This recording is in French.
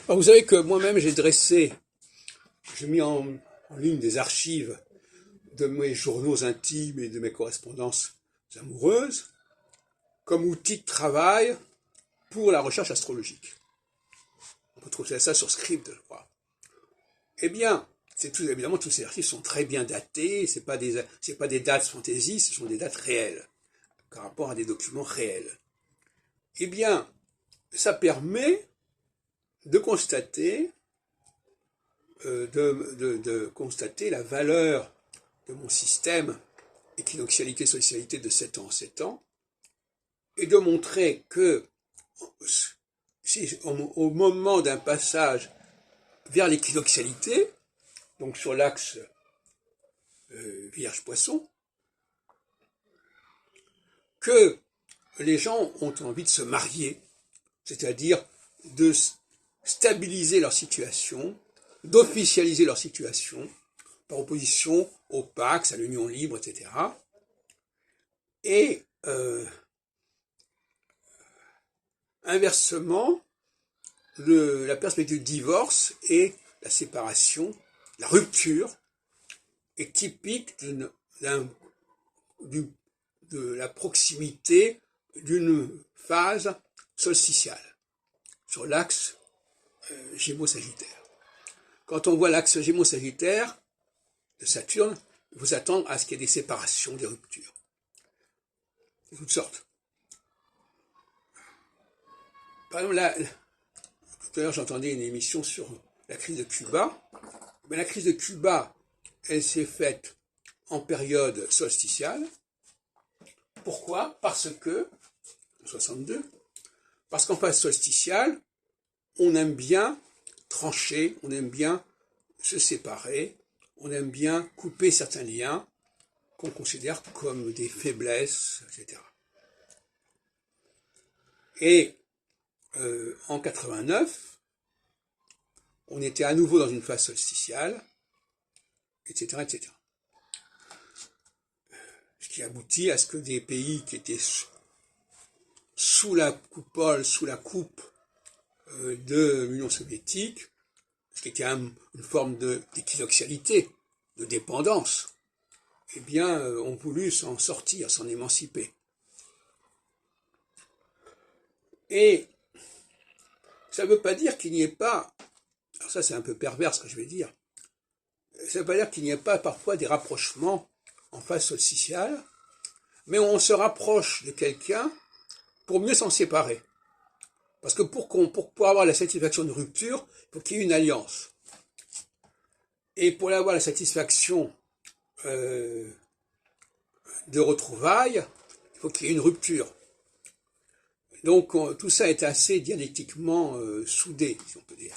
Alors, vous savez que moi-même j'ai mis en ligne des archives de mes journaux intimes et de mes correspondances amoureuses comme outil de travail pour la recherche astrologique. On peut trouver ça sur Scribd, je crois. Eh bien, évidemment, tous ces archives sont très bien datés, c'est pas des dates fantaisie, ce sont des dates réelles, par rapport à des documents réels. Eh bien, ça permet de constater constater la valeur de mon système équinoxialité-solstitialité de 7 ans en 7 ans, et de montrer que au moment d'un passage vers l'équinoxialité, donc sur l'axe Vierge-Poisson, que les gens ont envie de se marier, c'est-à-dire de stabiliser leur situation, d'officialiser leur situation, par opposition au Pax, à l'union libre, etc. Et inversement, la perspective du divorce et la séparation, la rupture, est typique de la proximité d'une phase solsticiale sur l'axe Gémeaux-Sagittaire. Quand on voit l'axe Gémeaux-Sagittaire de Saturne, il faut s'attendre à ce qu'il y ait des séparations, des ruptures, de toutes sortes. Par exemple, là, tout à l'heure j'entendais une émission sur la crise de Cuba. Mais la crise de Cuba, elle s'est faite en période solsticiale. Pourquoi? Parce que, en 62, parce qu'en phase solsticiale, on aime bien trancher, on aime bien se séparer, on aime bien couper certains liens qu'on considère comme des faiblesses, etc. Et en 89, on était à nouveau dans une phase solsticiale, etc., etc. Ce qui aboutit à ce que des pays qui étaient sous la coupole, sous la coupe de l'Union soviétique, ce qui était une forme d'équinoxialité, de dépendance, eh bien, ont voulu s'en sortir, s'en émanciper. Et ça ne veut pas dire qu'il n'y ait pas, alors ça c'est un peu pervers ce que je vais dire, ça ne veut pas dire qu'il n'y ait pas parfois des rapprochements en phase solsticiale, mais on se rapproche de quelqu'un pour mieux s'en séparer. Parce que pour avoir la satisfaction de rupture, il faut qu'il y ait une alliance. Et pour avoir la satisfaction de retrouvailles, il faut qu'il y ait une rupture. Donc tout ça est assez dialectiquement soudé, si on peut dire.